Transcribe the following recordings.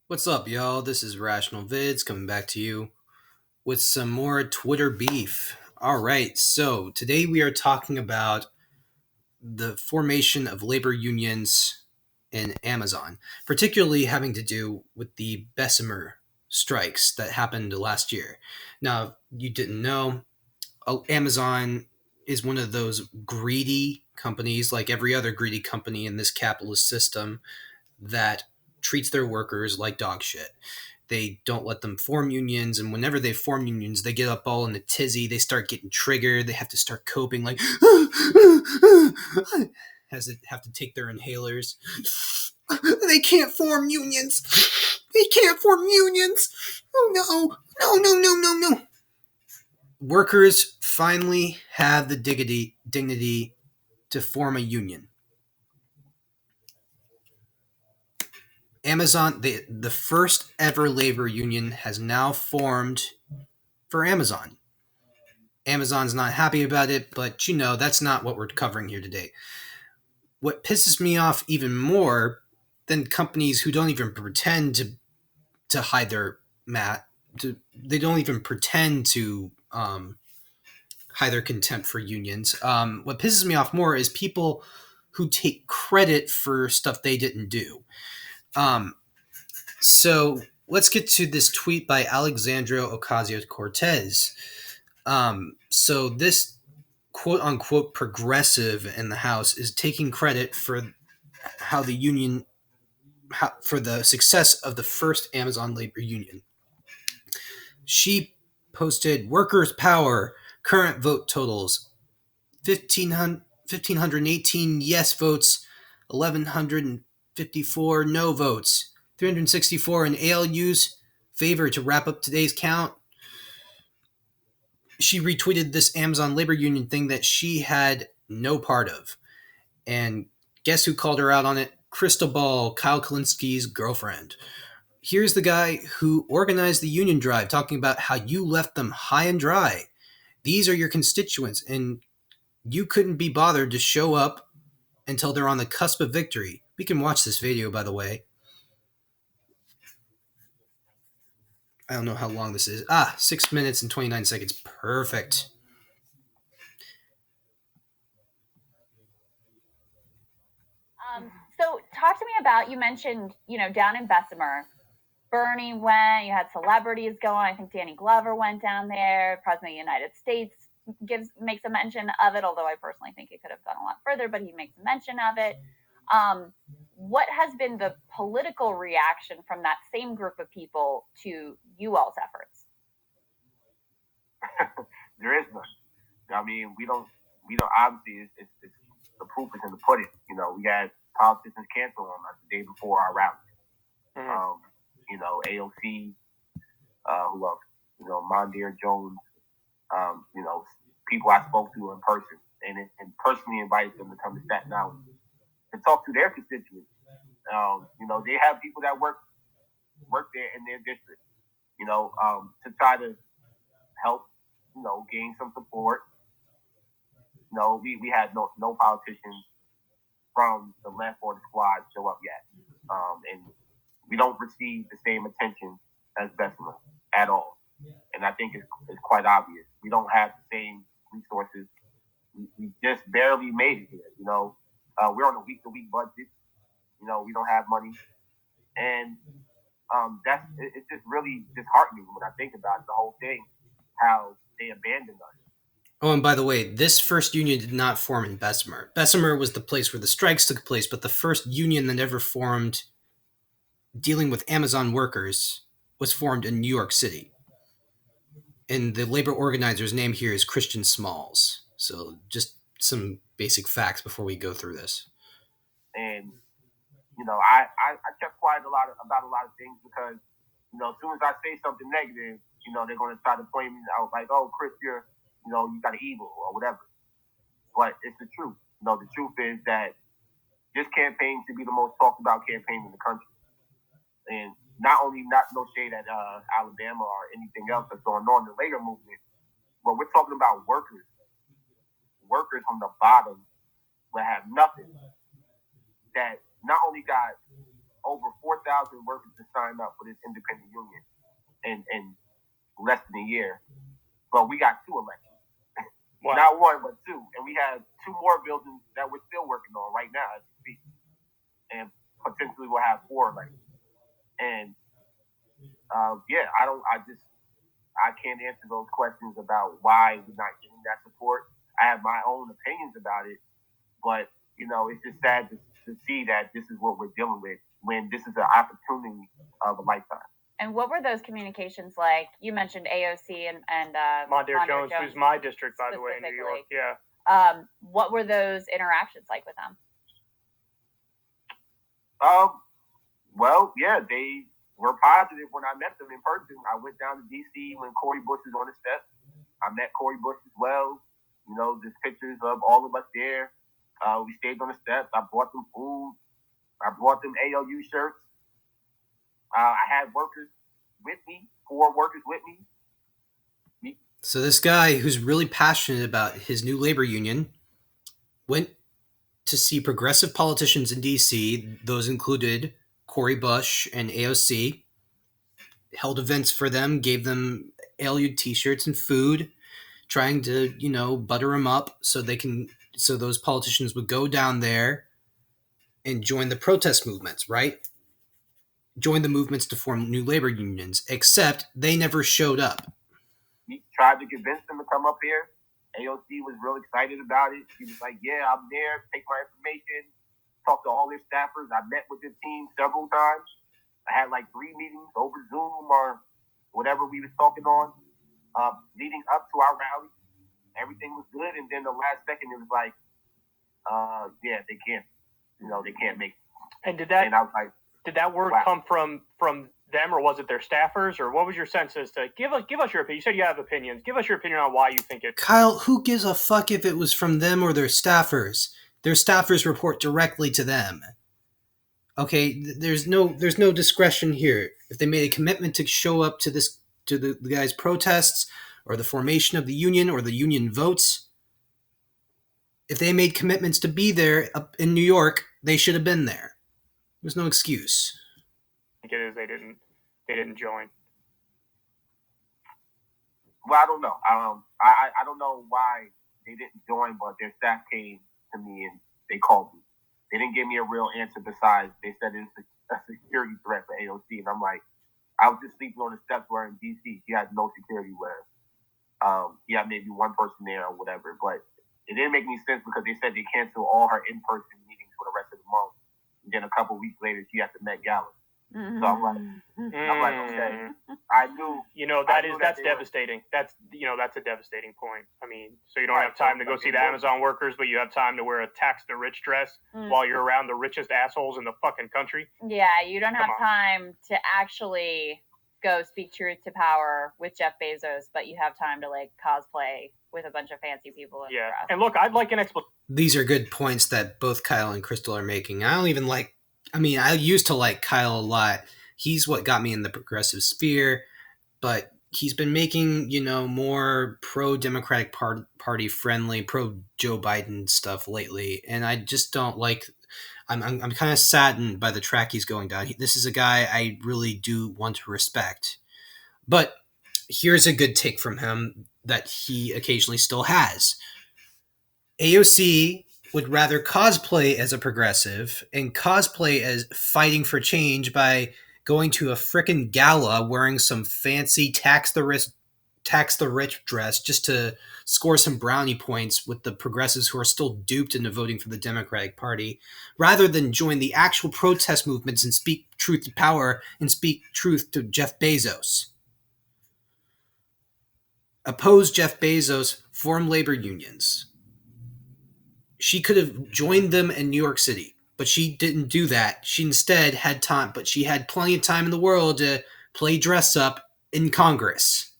What's up, y'all? This is Rational Vids coming back to you with some more Twitter beef. All right, so today we are talking about the formation of labor unions in Amazon, particularly having to do with the Bessemer strikes that happened last year. Now, you didn't know, Amazon is one of those greedy companies, like every other greedy company in this capitalist system, that treats their workers like dog shit. They don't let them form unions, and whenever they form unions, they get up all in a tizzy. They start getting triggered. They have to start coping like as they have to take their inhalers. They can't form unions. They can't form unions. Oh no! No! No! No! No! No! Workers finally have the dignity to form a union. Amazon, the first ever labor union, has now formed for Amazon. Amazon's not happy about it, but that's not what we're covering here today. What pisses me off even more than companies who don't even pretend to hide their they don't even pretend to hide their contempt for unions. What pisses me off more is people who take credit for stuff they didn't do. So let's get to this tweet by Alexandria Ocasio-Cortez. So this quote unquote progressive in the House is taking credit for for the success of the first Amazon labor union. She posted workers' power, current vote totals 1,518 yes votes, 1,154 no votes, 364 in ALU's favor to wrap up today's count. She retweeted this Amazon labor union thing that she had no part of. And guess who called her out on it? Krystal, Kyle Kalinski's girlfriend. Here's the guy who organized the union drive talking about how you left them high and dry. These are your constituents, and you couldn't be bothered to show up until they're on the cusp of victory. We can watch this video, by the way. I don't know how long this is. 6 minutes and 29 seconds. Perfect. So talk to me about, you mentioned, down in Bessemer, Bernie went, you had celebrities going. I think Danny Glover went down there. President of the United States makes a mention of it, although I personally think it could have gone a lot further, but he makes a mention of it. What has been the political reaction from that same group of people to you all's efforts? There is none. I mean, we don't obviously, it's the proof is in the pudding. We had politicians cancel on us the day before our rally. AOC, who else? Mondaire Jones, people I spoke to in person and personally invited them to come to Staten Island to talk to their constituents. They have people that work there in their district, to try to help, gain some support. We had no politicians from the left or the squad show up yet. And we don't receive the same attention as Bessemer at all. And I think it's quite obvious. We don't have the same resources. We just barely made it here. We're on a week-to-week budget. We don't have money. And it's just really disheartening when I think about the whole thing, how they abandoned us. Oh, and by the way, this first union did not form in Bessemer. Bessemer was the place where the strikes took place, but the first union that ever formed dealing with Amazon workers was formed in New York City. And the labor organizer's name here is Christian Smalls. So just some basic facts before we go through this. And, I kept quiet about a lot of things because, as soon as I say something negative, they're going to try to point me out like, oh, Chris, you got an evil or whatever. But it's the truth. The truth is that this campaign should be the most talked about campaign in the country. And not no shade at Alabama or anything else that's going on in the labor movement, but we're talking about workers from the bottom that have nothing, that not only got over 4,000 workers to sign up for this independent union in less than a year. But we got 2 elections. Wow. Not 1, but 2. And we have 2 more buildings that we're still working on right now as we speak. And potentially we'll have 4 elections. And I can't answer those questions about why we're not getting that support. I have my own opinions about it, but it's just sad to see that this is what we're dealing with when this is an opportunity of a lifetime. And what were those communications like? You mentioned AOC and Mondaire Jones, who's my district, by the way, in New York. Yeah. What were those interactions like with them? Well, yeah, they were positive when I met them in person. I went down to D.C. when Cori Bush was on the steps. I met Cori Bush as well. There's pictures of all of us there. We stayed on the steps. I bought them food. I brought them ALU shirts. I had workers with me, 4 workers with me. So this guy who's really passionate about his new labor union went to see progressive politicians in D.C. Those included Cori Bush and AOC, held events for them, gave them ALU t-shirts and food, trying to, butter them up so those politicians would go down there and join the protest movements, right? Join the movements to form new labor unions, except they never showed up. We tried to convince them to come up here. AOC was real excited about it. She was like, yeah, I'm there, take my information, talk to all their staffers. I met with the team several times. I had like 3 meetings over Zoom or whatever we was talking on, leading up to our rally. Everything was good, and then the last second it was like, they can't make it. And did that? And I was like, did that word come from them, or was it their staffers, or what was your sense as to give us your opinion? You said you have opinions. Give us your opinion on why you think it. Kyle, who gives a fuck if it was from them or their staffers? Their staffers report directly to them. Okay, there's no discretion here. If they made a commitment to show up to the guys' protests or the formation of the union or the union votes, if they made commitments to be there up in New York, they should have been there. There's no excuse. I think it is they didn't join. Well, I don't know. I don't know why they didn't join, but their staff came to me and they called me. They didn't give me a real answer besides they said it's a security threat for AOC. And I'm like, I was just sleeping on the steps where in D.C. She had no security where he had maybe 1 person there or whatever. But it didn't make any sense because they said they canceled all her in-person meetings for the rest of the month. And then a couple of weeks later, she had the Met Gala. Mm-hmm. So I'm like, okay. I knew. That's devastating. That's a devastating point. I mean, so you don't have time to go see the Amazon workers, but you have time to wear a tax the rich dress while you're around the richest assholes in the fucking country. Yeah, you don't have time to actually go speak truth to power with Jeff Bezos, but you have time to cosplay with a bunch of fancy people. Yeah, and look, I'd like an explanation. These are good points that both Kyle and Krystal are making. I used to like Kyle a lot. He's what got me in the progressive sphere, but he's been making, more pro-Democratic Party friendly, pro-Joe Biden stuff lately, and I just don't like. I'm kind of saddened by the track he's going down. This is a guy I really do want to respect, but here's a good take from him that he occasionally still has. AOC would rather cosplay as a progressive and cosplay as fighting for change by going to a frickin' gala wearing some fancy tax the rich dress just to score some brownie points with the progressives who are still duped into voting for the Democratic Party, rather than join the actual protest movements and speak truth to power and speak truth to Jeff Bezos. Oppose Jeff Bezos, form labor unions. She could have joined them in New York City, but she didn't do that. She instead had time, but she had plenty of time in the world to play dress up in Congress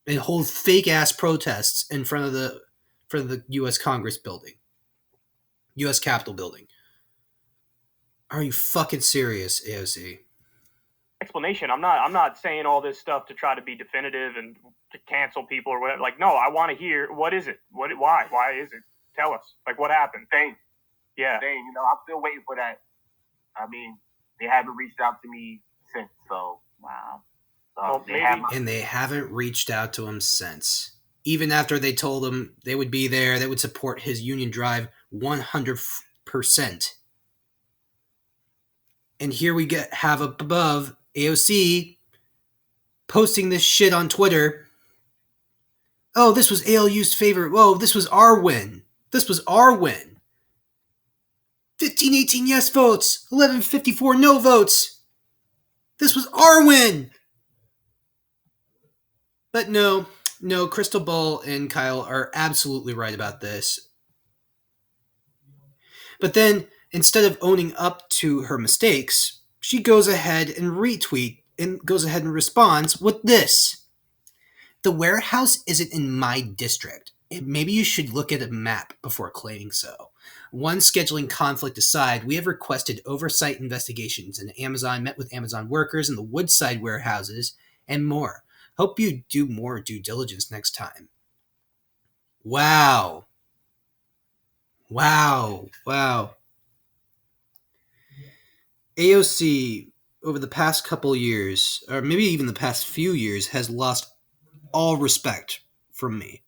and hold fake-ass protests in front of the U.S. Congress building, U.S. Capitol building. Are you fucking serious, AOC? Explanation. I'm not saying all this stuff to try to be definitive and to cancel people or whatever. No, I want to hear, what is it? Why is it? Tell us. What happened? Same. Yeah. Same. I'm still waiting for that. I mean, they haven't reached out to me since. So wow. They haven't reached out to him since. Even after they told him they would be there, they would support his union drive 100%. And here we have up above AOC posting this shit on Twitter. Oh, this was ALU's favorite. Whoa, this was our win. This was our win. 1518 yes votes, 1154 no votes. This was our win. But no, Krystal Ball and Kyle are absolutely right about this. But then, instead of owning up to her mistakes, she goes ahead and responds with this. The warehouse isn't in my district. Maybe you should look at a map before claiming so. One scheduling conflict aside, we have requested oversight investigations, and Amazon met with Amazon workers in the Woodside warehouses and more. Hope you do more due diligence next time. Wow. AOC, over the past couple years, or maybe even the past few years, has lost all respect from me.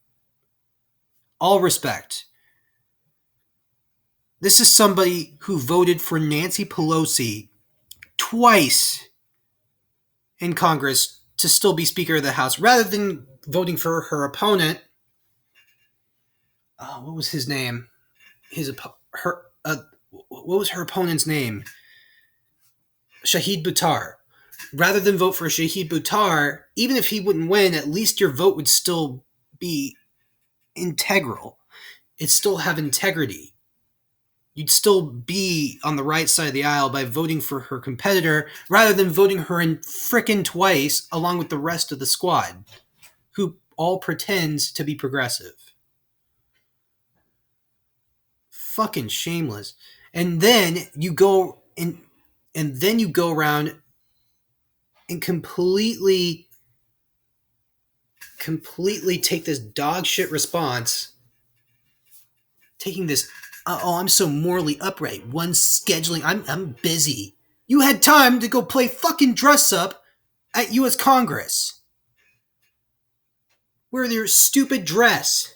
All respect. This is somebody who voted for Nancy Pelosi twice in Congress to still be Speaker of the House, rather than voting for her opponent. What was his name? What was her opponent's name? Shahid Buttar. Rather than vote for Shahid Buttar, even if he wouldn't win, at least your vote would still be integral. It'd still have integrity. You'd still be on the right side of the aisle by voting for her competitor, rather than voting her in frickin' twice along with the rest of the squad, who all pretends to be progressive. Fucking shameless. And then you go around and completely take this dog shit response, taking this, I'm so morally upright. One scheduling, I'm busy. You had time to go play fucking dress up at U.S. Congress. Wear your stupid dress.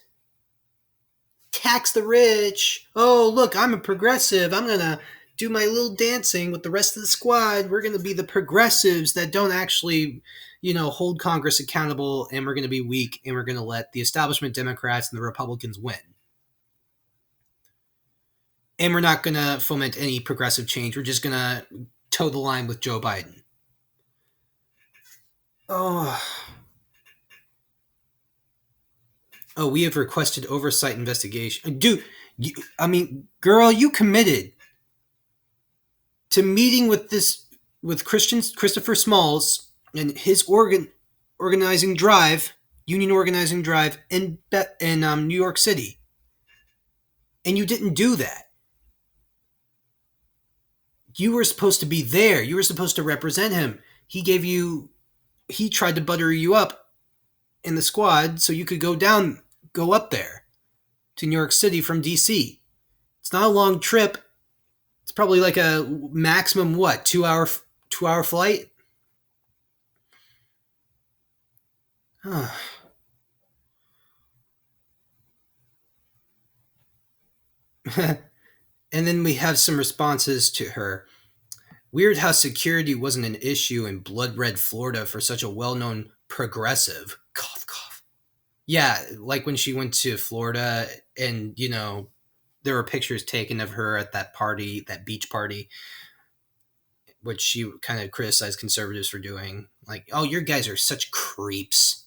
Tax the rich. Oh, look, I'm a progressive. I'm gonna do my little dancing with the rest of the squad. We're gonna be the progressives that don't actually, hold Congress accountable, and we're gonna be weak, and we're gonna let the establishment Democrats and the Republicans win. And we're not gonna foment any progressive change. We're just gonna toe the line with Joe Biden. Oh, we have requested oversight investigation. Dude, girl, you committed to meeting with Christopher Smalls and his organizing drive, union organizing drive in New York City. And you didn't do that. You were supposed to be there. You were supposed to represent him. He tried to butter you up in the squad so you could go up there to New York City from DC. It's not a long trip. It's probably like a maximum, 2-hour flight? And then we have some responses to her. Weird how security wasn't an issue in blood red Florida for such a well-known progressive. Cough, cough. Yeah, like when she went to Florida and, there were pictures taken of her at that party, that beach party, which she kind of criticized conservatives for doing. Like, oh, your guys are such creeps.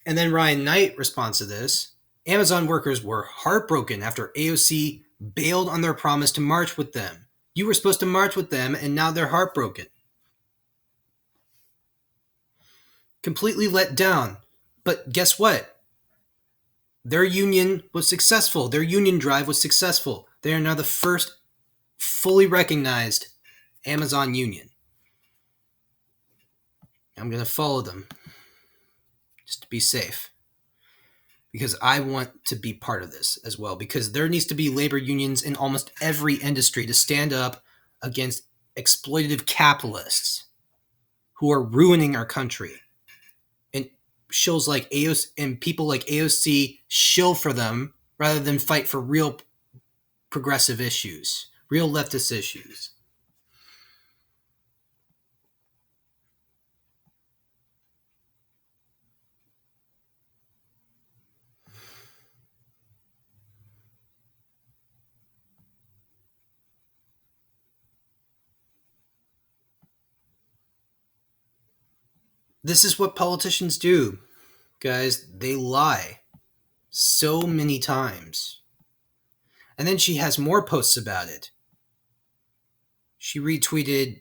And then Ryan Knight responds to this. Amazon workers were heartbroken after AOC bailed on their promise to march with them. You were supposed to march with them, and now they're heartbroken. Completely let down. But guess what? Their union was successful. Their union drive was successful. They are now the first fully recognized Amazon union. I'm going to follow them just to be safe. because I want to be part of this as well, because there needs to be labor unions in almost every industry to stand up against exploitative capitalists who are ruining our country. And shills like AOC and people like AOC shill for them rather than fight for real progressive issues, real leftist issues. This is what politicians do, guys. They lie so many times. And then she has more posts about it. She retweeted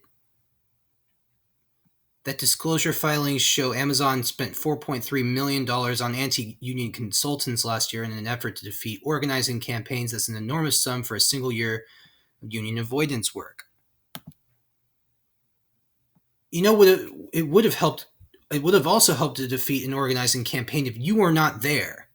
that disclosure filings show Amazon spent $4.3 million on anti-union consultants last year in an effort to defeat organizing campaigns. That's an enormous sum for a single year of union avoidance work. You know what? It would have helped. It would have also helped to defeat an organizing campaign if you were not there.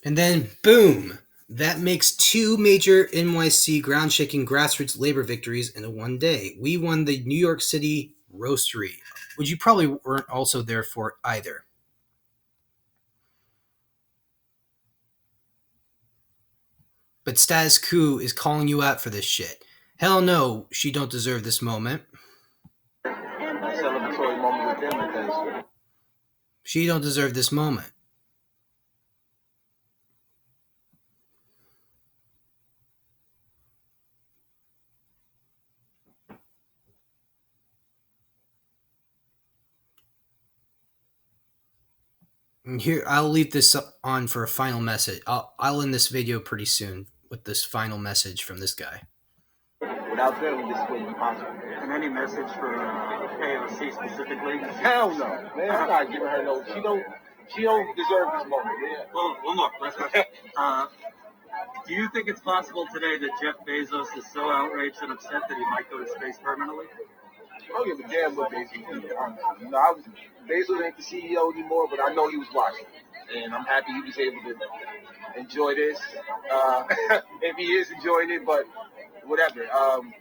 And then, boom, that makes two major NYC ground-shaking grassroots labor victories in one day. We won the New York City roastery, which you probably weren't also there for either. But Status Quo is calling you out for this shit. Hell no, she don't deserve this moment. Celebratory moment with them because She don't deserve this moment. And here, I'll leave this on for a final message. I'll end this video pretty soon with this final message from this guy. without them, this wouldn't be possible. And any message for AOC specifically? Hell no, man. I'm not giving her no. She don't deserve this moment. Yeah. Well, look, do you think it's possible today that Jeff Bezos is so outraged and upset that he might go to space permanently? I don't give a damn what Bezos did, honestly. You know, Bezos ain't the CEO anymore, but I know he was watching. And I'm happy he was able to enjoy this. If he is enjoying it, but whatever.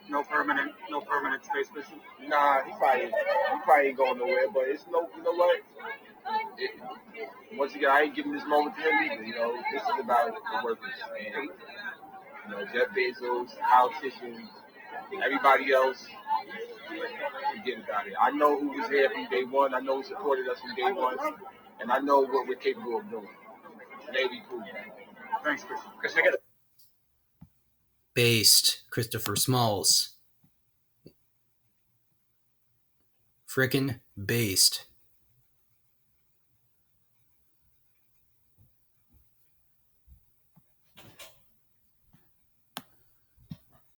No permanent space mission? Nah, he probably ain't going nowhere, but it's no, you know what? Once again, I ain't giving this moment to him either. You know, this is about the workers. And, you know, Jeff Bezos, politicians, everybody else, forget about it. I know who was there from day one. I know who supported us from day one. And I know what we're capable of doing. Maybe cool. Thanks, Krystal. Based Christopher Smalls. Frickin' based.